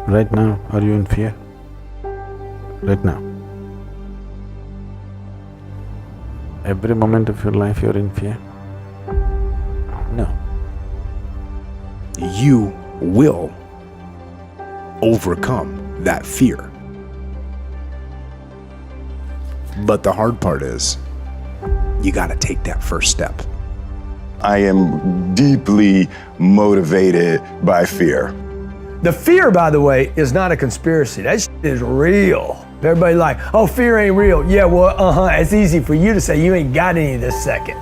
Right now, are you in fear? Right now. Every moment of your life you're in fear? No. You will overcome that fear. But the hard part is, you gotta take that first step. I am deeply motivated by fear. The fear, by the way, is not a conspiracy. That shit is real. Everybody like, oh, fear ain't real. Yeah, well, it's easy for you to say you ain't got any this second.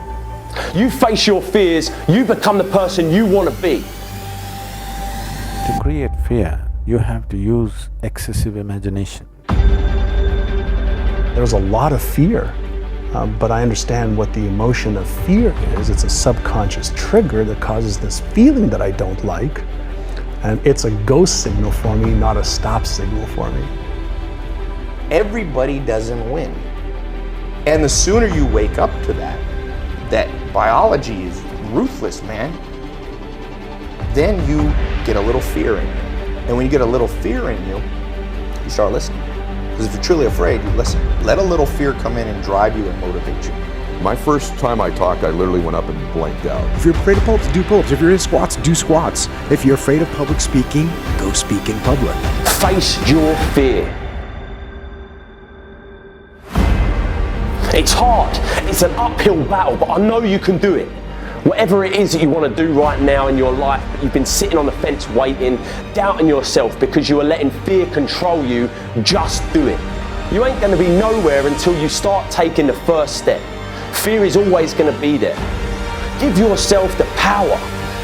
You face your fears, you become the person you want to be. To create fear, you have to use excessive imagination. There's a lot of fear, but I understand what the emotion of fear is. It's a subconscious trigger that causes this feeling that I don't like. And it's a go signal for me, not a stop signal for me. Everybody doesn't win. And the sooner you wake up to that biology is ruthless, man, then you get a little fear in you. And when you get a little fear in you, you start listening. Because if you're truly afraid, you listen. Let a little fear come in and drive you and motivate you. My first time I talked, I literally went up and blanked out. If you're afraid of pull-ups, do pull-ups. If you're in squats, do squats. If you're afraid of public speaking, go speak in public. Face your fear. It's hard, it's an uphill battle, but I know you can do it. Whatever it is that you want to do right now in your life, but you've been sitting on the fence waiting, doubting yourself because you are letting fear control you, just do it. You ain't going to be nowhere until you start taking the first step. Fear is always going to be there. Give yourself the power,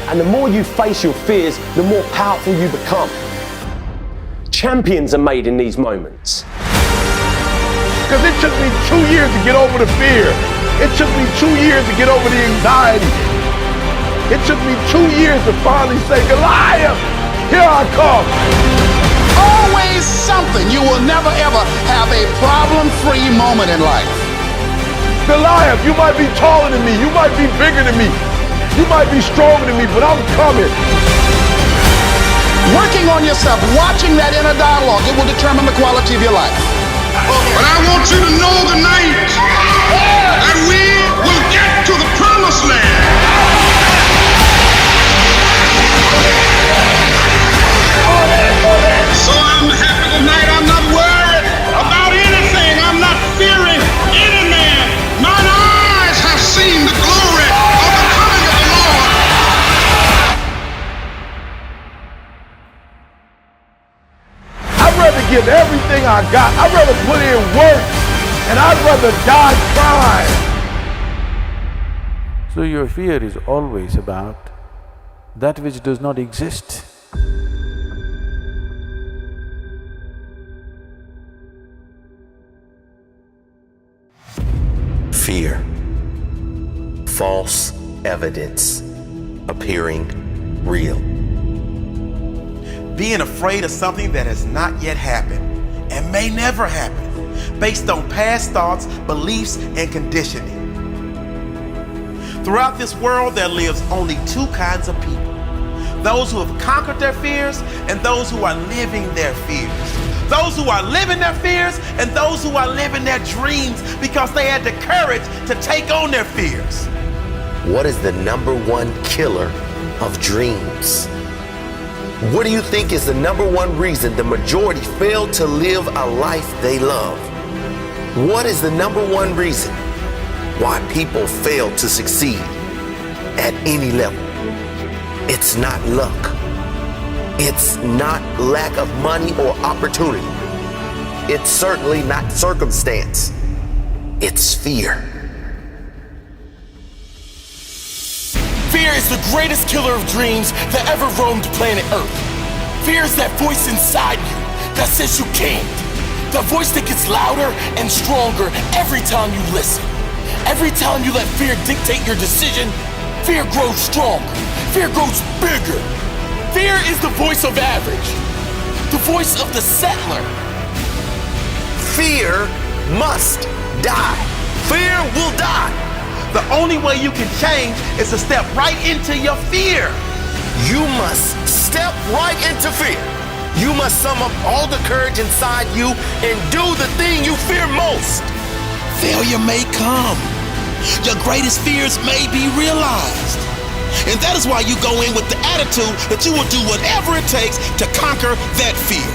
and the more you face your fears, the more powerful you become. Champions are made in these moments. Because it took me 2 years to get over the fear. It took me 2 years to get over the anxiety. It took me 2 years to finally say, Goliath, here I come. Always something. You will never ever have a problem-free moment in life. Goliath, you might be taller than me, you might be bigger than me, you might be stronger than me, but I'm coming. Working on yourself, watching that inner dialogue, it will determine the quality of your life. But I want you to know tonight that we will get to the promised land. So I'm happy tonight. I'm not worried about anything. I'm not fearing any man. Mine eyes have seen the glory of the coming of the Lord. I'd rather give everything I got. I'd rather put in work, and I'd rather die trying. So your fear is always about that which does not exist. Fear. False evidence appearing real. Being afraid of something that has not yet happened and may never happen, based on past thoughts, beliefs, and conditioning. Throughout this world, there lives only two kinds of people: those who have conquered their fears and those who are living their fears. Those who are living their fears and those who are living their dreams because they had the courage to take on their fears. What is the #1 killer of dreams? What do you think is the #1 reason the majority fail to live a life they love? What is the #1 reason why people fail to succeed at any level? It's not luck. It's not lack of money or opportunity. It's certainly not circumstance. It's fear. Fear is the greatest killer of dreams that ever roamed planet Earth. Fear is that voice inside you that says you can't. The voice that gets louder and stronger every time you listen. Every time you let fear dictate your decision, fear grows stronger. Fear grows bigger. Fear is the voice of average, the voice of the settler. Fear must die. Fear will die. The only way you can change is to step right into your fear. You must step right into fear. You must sum up all the courage inside you and do the thing you fear most. Failure may come. Your greatest fears may be realized. And that is why you go in with the attitude that you will do whatever it takes to conquer that fear.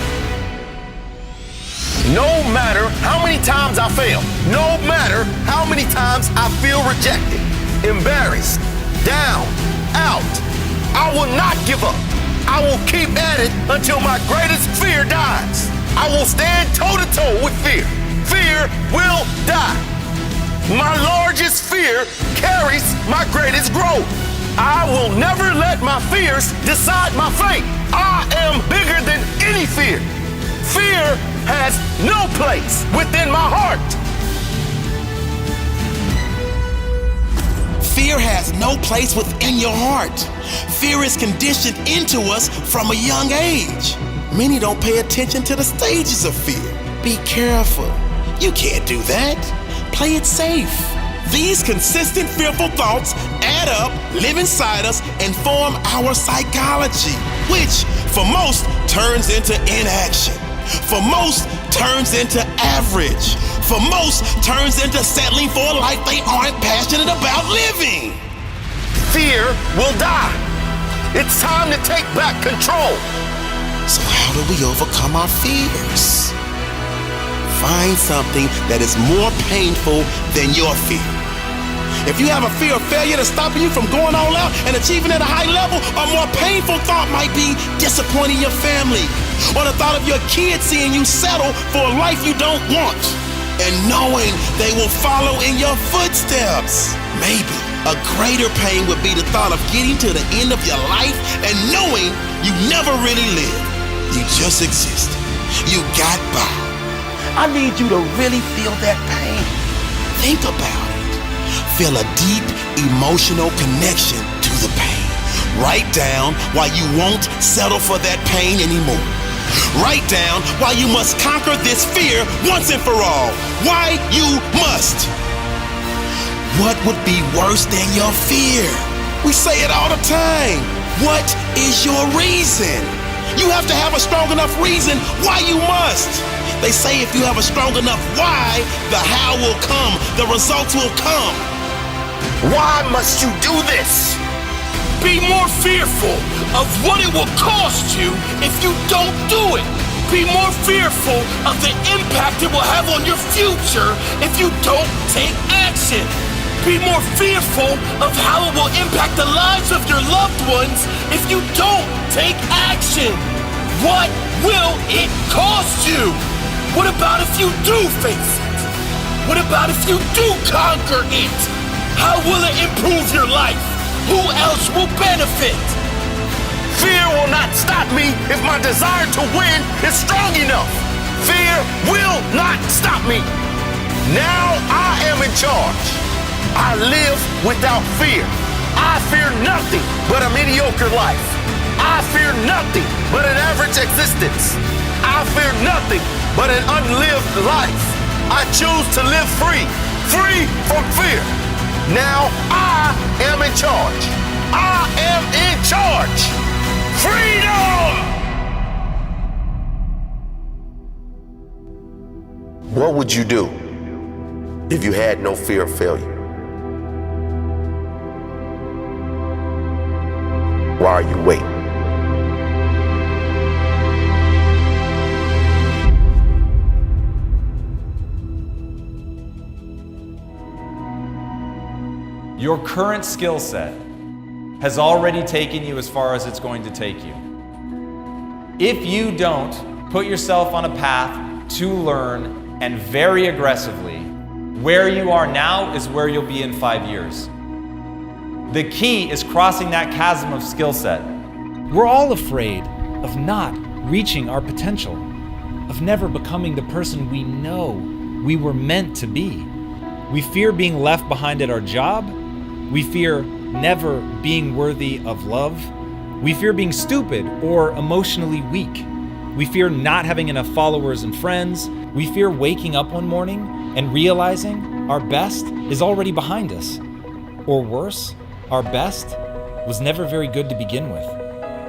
No matter how many times I fail, no matter how many times I feel rejected, embarrassed, down, out, I will not give up. I will keep at it until my greatest fear dies. I will stand toe-to-toe with fear. Fear will die. My largest fear carries my greatest growth. I will never let my fears decide my fate. I am bigger than any fear. Fear has no place within my heart. Fear has no place within your heart. Fear is conditioned into us from a young age. Many don't pay attention to the stages of fear. Be careful. You can't do that. Play it safe. These consistent fearful thoughts add up, live inside us, and form our psychology, which for most turns into inaction. For most turns into average. For most turns into settling for a life they aren't passionate about living. Fear will die. It's time to take back control. So how do we overcome our fears? Find something that is more painful than your fear. If you have a fear of failure that's stopping you from going all out and achieving at a high level, a more painful thought might be disappointing your family, or the thought of your kids seeing you settle for a life you don't want, and knowing they will follow in your footsteps. Maybe a greater pain would be the thought of getting to the end of your life and knowing you never really lived. You just existed. You got by. I need you to really feel that pain. Think about it. Feel a deep emotional connection to the pain. Write down why you won't settle for that pain anymore. Write down why you must conquer this fear once and for all. Why you must. What would be worse than your fear? We say it all the time. What is your reason? You have to have a strong enough reason why you must. They say if you have a strong enough why, the how will come, the results will come. Why must you do this? Be more fearful of what it will cost you if you don't do it. Be more fearful of the impact it will have on your future if you don't take action. Be more fearful of how it will impact the lives of your loved ones if you don't take action. What will it cost you? What about if you do face it? What about if you do conquer it? How will it improve your life? Who else will benefit? Fear will not stop me if my desire to win is strong enough. Fear will not stop me. Now I am in charge. I live without fear. I fear nothing but a mediocre life. I fear nothing but an average existence. I fear nothing but an unlived life. I choose to live free, free from fear. Now I am in charge. I am in charge. Freedom! What would you do if you had no fear of failure? Why are you waiting? Your current skill set has already taken you as far as it's going to take you. If you don't put yourself on a path to learn and very aggressively, where you are now is where you'll be in 5 years. The key is crossing that chasm of skill set. We're all afraid of not reaching our potential, of never becoming the person we know we were meant to be. We fear being left behind at our job. We fear never being worthy of love. We fear being stupid or emotionally weak. We fear not having enough followers and friends. We fear waking up one morning and realizing our best is already behind us. Or worse, our best was never very good to begin with.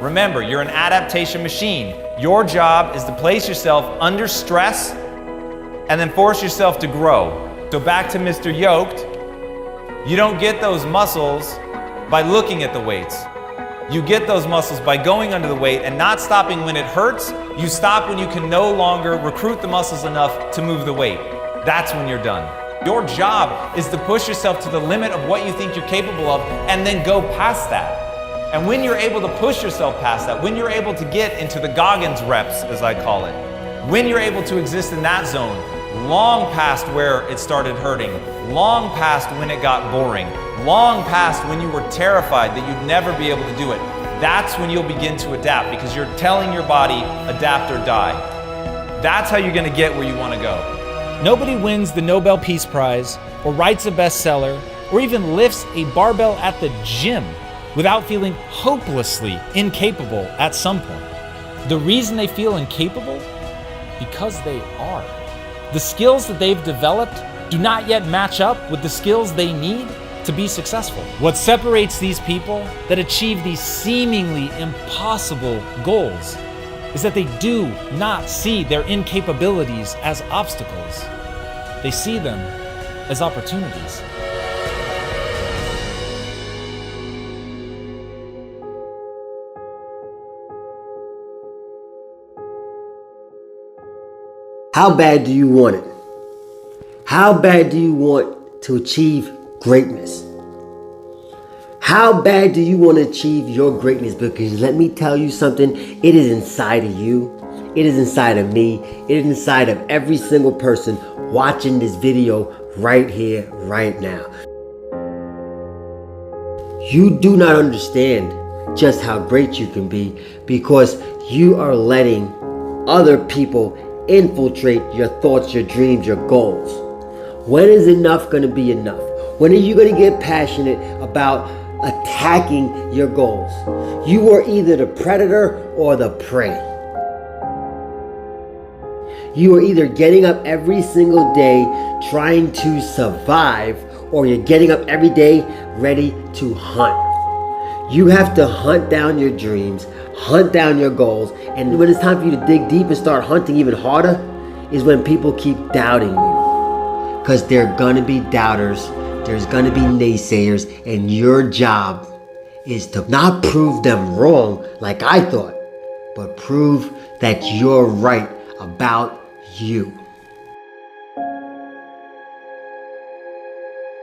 Remember, you're an adaptation machine. Your job is to place yourself under stress and then force yourself to grow. So back to Mr. Yoked, you don't get those muscles by looking at the weights. You get those muscles by going under the weight and not stopping when it hurts. You stop when you can no longer recruit the muscles enough to move the weight. That's when you're done. Your job is to push yourself to the limit of what you think you're capable of and then go past that. And when you're able to push yourself past that, when you're able to get into the Goggins reps, as I call it, when you're able to exist in that zone, long past where it started hurting, long past when it got boring, long past when you were terrified that you'd never be able to do it, that's when you'll begin to adapt, because you're telling your body, adapt or die. That's how you're going to get where you want to go. Nobody wins the Nobel Peace Prize, or writes a bestseller, or even lifts a barbell at the gym without feeling hopelessly incapable at some point. The reason they feel incapable? Because they are. The skills that they've developed do not yet match up with the skills they need to be successful. What separates these people that achieve these seemingly impossible goals is that they do not see their incapabilities as obstacles. They see them as opportunities. How bad do you want it? How bad do you want to achieve greatness? How bad do you want to achieve your greatness? Because let me tell you something, it is inside of you. It is inside of me. It is inside of every single person watching this video right here, right now. You do not understand just how great you can be because you are letting other people infiltrate your thoughts, your dreams, your goals. When is enough going to be enough? When are you going to get passionate about attacking your goals? You are either the predator or the prey. You are either getting up every single day trying to survive, or you're getting up every day ready to hunt. You have to hunt down your dreams, hunt down your goals, and when it's time for you to dig deep and start hunting even harder is when people keep doubting you. Because there are gonna be doubters, there's gonna be naysayers, and your job is to not prove them wrong like I thought, but prove that you're right about you.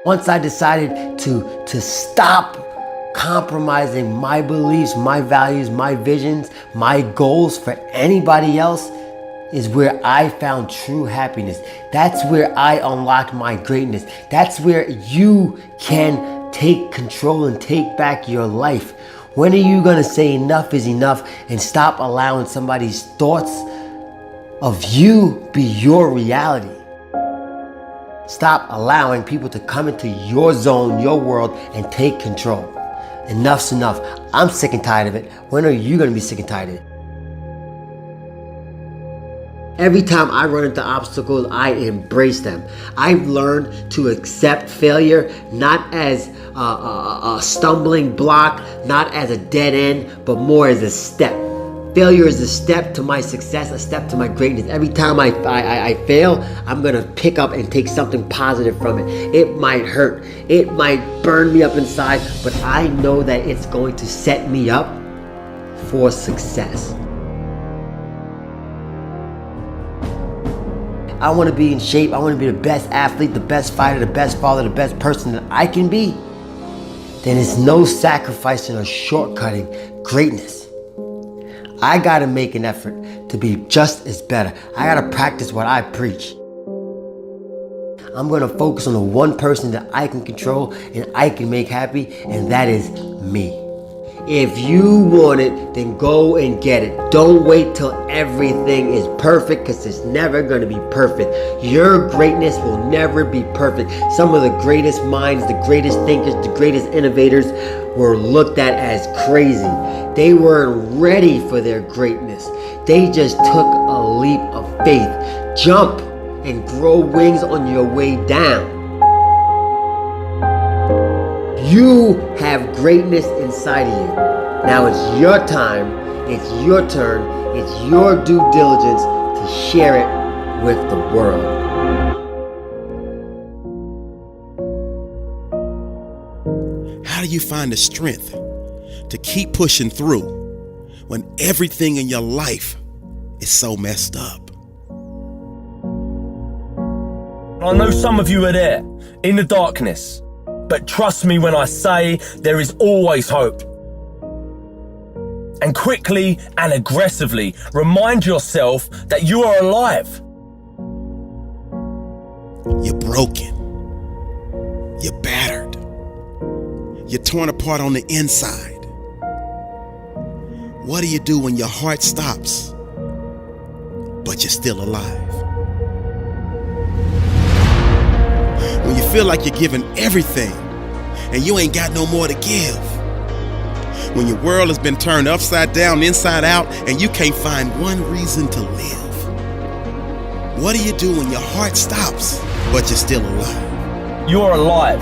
Once I decided to stop compromising my beliefs, my values, my visions, my goals for anybody else, is where I found true happiness. That's where I unlocked my greatness. That's where you can take control and take back your life. When are you gonna say enough is enough and stop allowing somebody's thoughts of you be your reality? Stop allowing people to come into your zone, your world, and take control. Enough's enough. I'm sick and tired of it. When are you gonna be sick and tired of it? Every time I run into obstacles, I embrace them. I've learned to accept failure not as a stumbling block, not as a dead end, but more as a step. Failure is a step to my success, a step to my greatness. Every time I fail, I'm gonna pick up and take something positive from it. It might hurt, it might burn me up inside, but I know that it's going to set me up for success. I wanna be in shape, I wanna be the best athlete, the best fighter, the best father, the best person that I can be. Then it's no sacrificing or shortcutting greatness. I gotta make an effort to be just as better. I gotta practice what I preach. I'm gonna focus on the one person that I can control and I can make happy, and that is me. If you want it, then go and get it. Don't wait till everything is perfect, because it's never gonna be perfect. Your greatness will never be perfect. Some of the greatest minds, the greatest thinkers, the greatest innovators were looked at as crazy. They weren't ready for their greatness. They just took a leap of faith. Jump and grow wings on your way down. You have greatness inside of you. Now it's your time, it's your turn, it's your due diligence to share it with the world. How do you find the strength to keep pushing through when everything in your life is so messed up? I know some of you are there, in the darkness, but trust me when I say there is always hope. And quickly and aggressively remind yourself that you are alive. You're broken. You're battered. You're torn apart on the inside. What do you do when your heart stops, but you're still alive? When you feel like you're giving everything and you ain't got no more to give. When your world has been turned upside down, inside out, and you can't find one reason to live. What do you do when your heart stops, but you're still alive? You're alive,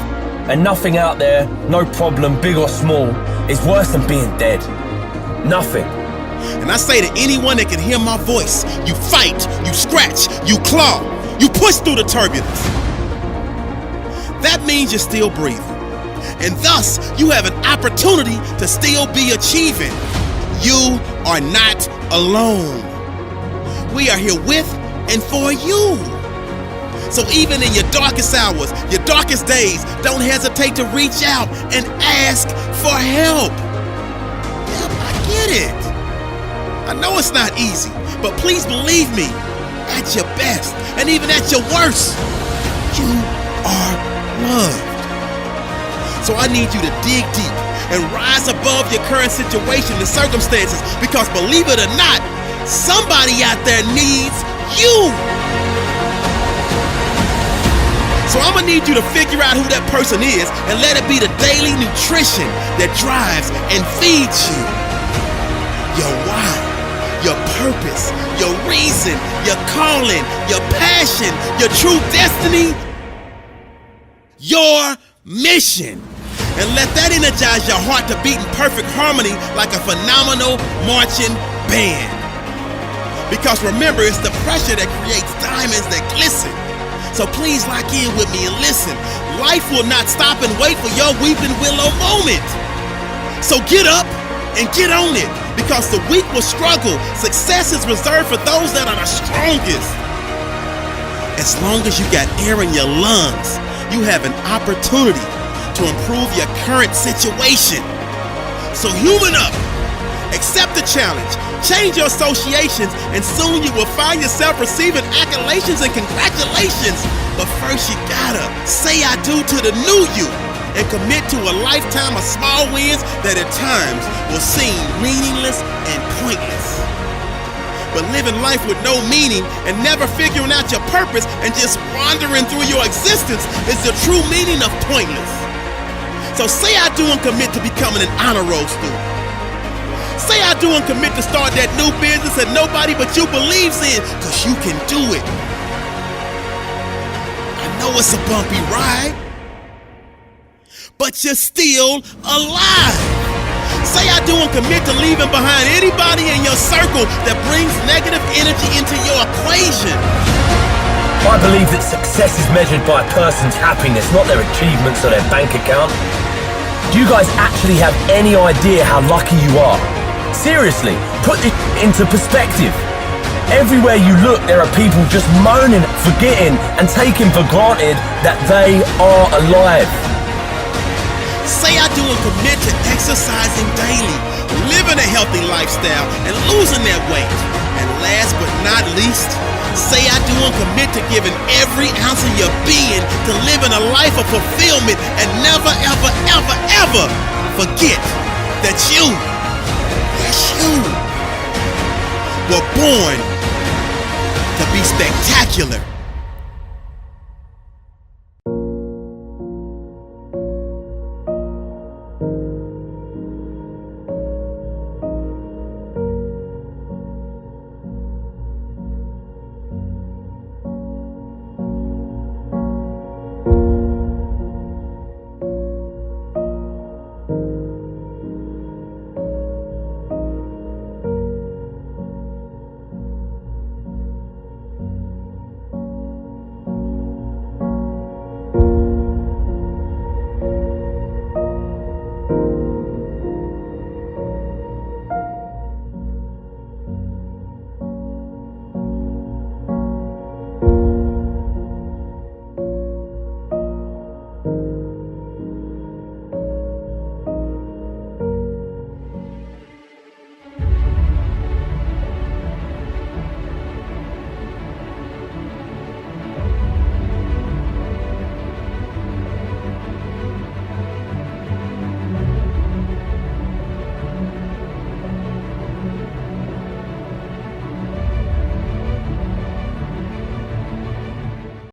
and nothing out there, no problem, big or small, is worse than being dead. Nothing. And I say to anyone that can hear my voice, you fight, you scratch, you claw, you push through the turbulence. That means you're still breathing. And thus, you have an opportunity to still be achieving. You are not alone. We are here with and for you. So even in your darkest hours, your darkest days, don't hesitate to reach out and ask for help. Yep, I get it. I know it's not easy, but please believe me, at your best and even at your worst, you are loved. So I need you to dig deep and rise above your current situation and circumstances, because believe it or not, somebody out there needs you. So I'm gonna need you to figure out who that person is and let it be the daily nutrition that drives and feeds you. Your why, your purpose, your reason, your calling, your passion, your true destiny, your mission. And let that energize your heart to beat in perfect harmony like a phenomenal marching band. Because remember, it's the pressure that creates diamonds that glisten. So please lock in with me and listen. Life will not stop and wait for your weeping willow moment. So get up and get on it, because the weak will struggle. Success is reserved for those that are the strongest. As long as you got air in your lungs, you have an opportunity to improve your current situation. So human up, accept the challenge, change your associations, and soon you will find yourself receiving accolades and congratulations. But first you gotta say I do to the new you and commit to a lifetime of small wins that at times will seem meaningless and pointless. But living life with no meaning and never figuring out your purpose and just wandering through your existence is the true meaning of pointless. So say I do and commit to becoming an honor roll student. Say I do and commit to start that new business that nobody but you believes in, because you can do it. I know it's a bumpy ride, but you're still alive. Say I do and commit to leaving behind anybody in your circle that brings negative energy into your equation. I believe that success is measured by a person's happiness, not their achievements or their bank account. Do you guys actually have any idea how lucky you are? Seriously, put this into perspective. Everywhere you look, there are people just moaning, forgetting, and taking for granted that they are alive. Say I do and commit to exercising daily, living a healthy lifestyle, and losing that weight. And last but not least, say I do and commit to giving every ounce of your being to living a life of fulfillment and never, ever, ever, ever forget that you, yes you, were born to be spectacular.